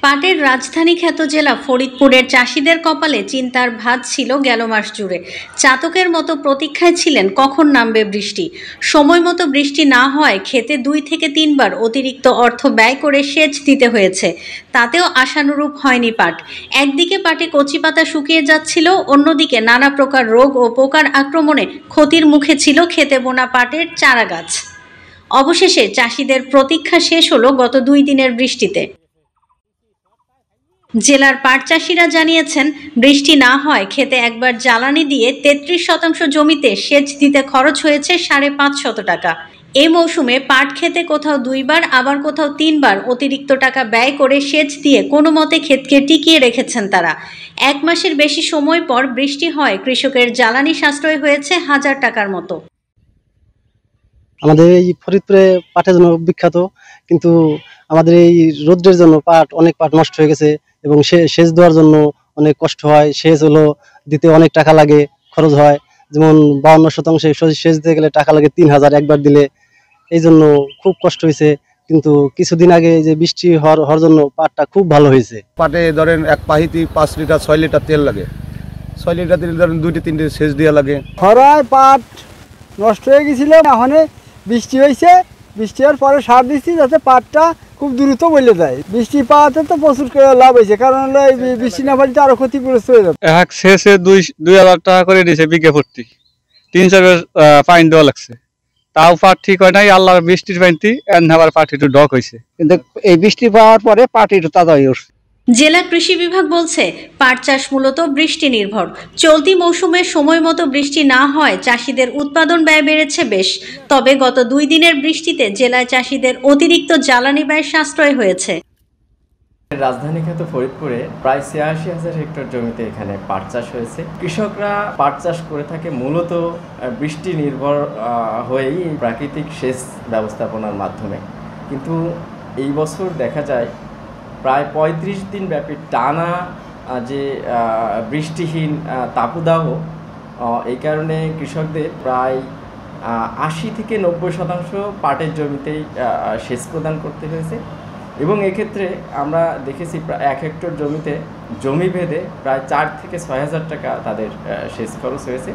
পাটের রাজধানী খ্যাত জেলা ফরিদপুরের চাষিদের কপালে চিন্তার ভাঁজ ছিল গেল মাস জুড়ে। চাতকের মতো প্রতীক্ষায় ছিলেন কখন নামবে বৃষ্টি। সময় মতো বৃষ্টি না হওয়ায় ক্ষেতে 2 থেকে 3 বার অতিরিক্ত অর্থ ব্যয় করে সেচ দিতে হয়েছে। তাতেও আশানুরূপ হয়নি পাট। একদিকে পাটে কচি পাতা শুকিয়ে যাচ্ছিল, অন্যদিকে নানা প্রকার রোগ ও পোকার আক্রমণে ক্ষতির মুখে ছিল খেতে বোনা পাটের চারা গাছ। অবশেষে চাষিদের প্রতীক্ষা শেষ হলো গত 2 দিনের বৃষ্টিতে। জেলার পাট চাষিরা জানিয়েছেন, বৃষ্টি না হয় খেতে একবার জ্বালানি দিয়ে 33% জমিতে সেচ দিতে খরচ হয়েছে 550 টাকা। এ মৌসুমে পাট খেতে কোথাও 2 বার আবার কোথাও 3 বার অতিরিক্ত টাকা ব্যয় করে সেচ দিয়ে কোনো মতে ক্ষেতকে টিকিয়ে রেখেছেন তারা। 1 মাসের বেশি সময় পর বৃষ্টি হয় কৃষকের জ্বালানি সাশ্রয় হয়েছে 1000 টাকার মতো। আমাদের এই ফরিদপুরে পাটের জন্য বিখ্যাত, কিন্তু আমাদের এই রোদ্রের জন্য অনেক পাট নষ্ট হয়ে গেছে এবং সেচ দেওয়ার জন্য অনেক কষ্ট হয়। সেচ দিতে অনেক টাকা লাগে, খরচ হয়। যেমন 52% সেচ দিতে গেলে টাকা লাগে 3000 একবার দিলে। এই জন্য খুব কষ্ট হয়েছে। কিন্তু কিছুদিন আগে যে বৃষ্টি হওয়ার জন্য পাটটা খুব ভালো হয়েছে। পাটে ধরেন এক পাহিতি 5 লিটার 6 লিটার তেল লাগে। 6 লিটার দিলে ধরেন 2-3 সেচ দেওয়া লাগে। খরায় পাট নষ্ট হয়ে গেছিল, এখন বৃষ্টি হয়েছে, বৃষ্টি হওয়ার পরে সার দিচ্ছি যাতে পাটটা খুব দ্রুত বলে যায়। বৃষ্টি পাওয়াতে তো প্রচুর লাভ হয়েছে, কারণ বৃষ্টি না পাইলে তো আরো ক্ষতিগ্রস্ত হয়ে যাবে। এক শেষে 2000 টাকা করে দিয়েছে বিঘে প্রতি, 3-4 পাইন দেওয়া লাগছে, তাও পাট ঠিক হয় নাই। আল্লাহর বৃষ্টির পাইনটি আবার পাট একটু ডক হয়েছে, কিন্তু এই বৃষ্টি পাওয়ার পরে পাট একটু তাজা হয়ে উঠছে। জেলা কৃষি বিভাগ বলছে, পাট চাষ মূলত বৃষ্টি নির্ভর। চলতি মৌসুমে সময় মতো বৃষ্টি না হয় চাষিদের উৎপাদন ব্যয় বেড়েছে বেশ। তবে গত 2 দিনের বৃষ্টিতে জেলায় চাষিদের অতিরিক্ত জ্বালানি ব্যয় সাশ্রয় হয়েছে। রাজধানী খ্যাত ফরিদপুরে প্রায় ৮৬,০০০ হেক্টর জমিতে এখানে পাট চাষ হয়েছে। কৃষকরা পাট চাষ করে থাকে মূলত বৃষ্টি নির্ভর হয়েই প্রাকৃতিক সেচ ব্যবস্থাপনার মাধ্যমে। কিন্তু এই বছর দেখা যায় প্রায় ৩৫ দিন ব্যাপী টানা যে বৃষ্টিহীন তাপদাহ, এই কারণে কৃষকদের প্রায় ৮০ থেকে ৯০% পাটের জমিতেই সেচ প্রদান করতে হয়েছে। এবং এক্ষেত্রে আমরা দেখেছি প্রায় 1 হেক্টর জমিতে জমি ভেদে প্রায় 4 থেকে 6,০০০ টাকা তাদের সেচ খরচ হয়েছে।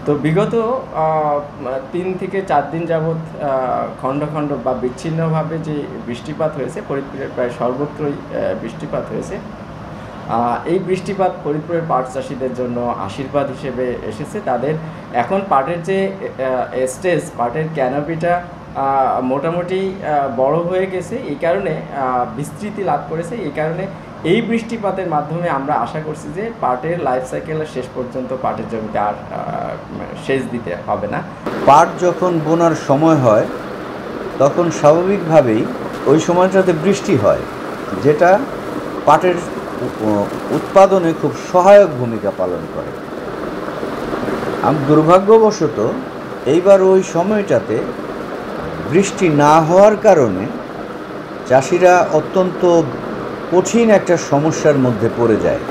তো বিগত 3 থেকে 4 দিন যাবৎ খণ্ড খণ্ড বা বিচ্ছিন্নভাবে যে বৃষ্টিপাত হয়েছে, ফরিদপুরের প্রায় সর্বত্রই বৃষ্টিপাত হয়েছে। এই বৃষ্টিপাত ফরিদপুরের পাট চাষিদের জন্য আশীর্বাদ হিসেবে এসেছে। তাদের এখন পাটের যে স্টেজ, পাটের ক্যানোপিটা মোটামুটি বড় হয়ে গেছে, এই কারণে বিস্তৃতি লাভ করেছে। এই কারণে এই বৃষ্টিপাতের মাধ্যমে আমরা আশা করছি যে পাটের লাইফ সাইকেলের শেষ পর্যন্ত পাটের জমিতে আর সেচ দিতে হবে না। পাট যখন বোনার সময় হয় তখন স্বাভাবিকভাবেই ওই সময়টাতে বৃষ্টি হয়, যেটা পাটের উৎপাদনে খুব সহায়ক ভূমিকা পালন করে। দুর্ভাগ্যবশত এইবার ওই সময়টাতে বৃষ্টি না হওয়ার কারণে চাষিরা অত্যন্ত কঠিন একটা সমস্যার মধ্যে পড়ে যায়।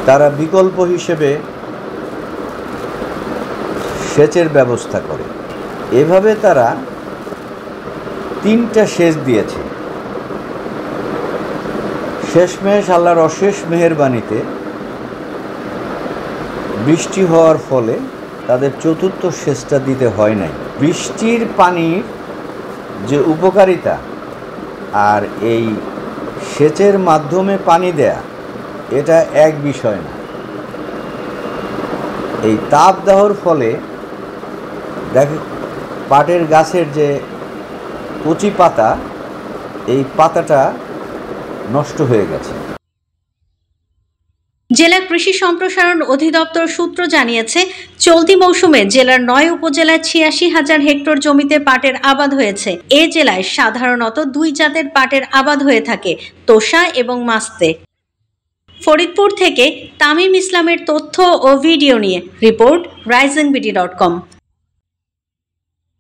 তারা বিকল্প হিসেবে সেচের ব্যবস্থা করে। এভাবে তারা 3টা সেচ দিয়েছে। শেষমেশ আল্লাহর অশেষ মেহেরবানিতে বৃষ্টি হওয়ার ফলে তাদের 4র্থ সেচটা দিতে হয় নাই। বৃষ্টির পানির যে উপকারিতা আর এই সেচের মাধ্যমে পানি দেয়া, এটা এক বিষয় না। এই তাপদাহর ফলে পাটের গাছের যে কচি পাতা, এই পাতাটা নষ্ট হয়ে গেছে। জেলা কৃষি সম্প্রসারণ অধিদপ্তর সূত্র জানিয়েছে, চলতি মৌসুমে জেলার 9 উপজেলায় ৮৬,০০০ হেক্টর জমিতে পাটের আবাদ হয়েছে। এ জেলায় সাধারণত 2 জাতের পাটের আবাদ হয়ে থাকে, তোষা এবং মাস্তে। ফরিদপুর থেকে তামিম ইসলামের তথ্য ও ভিডিও নিয়ে রিপোর্ট risingBD.com।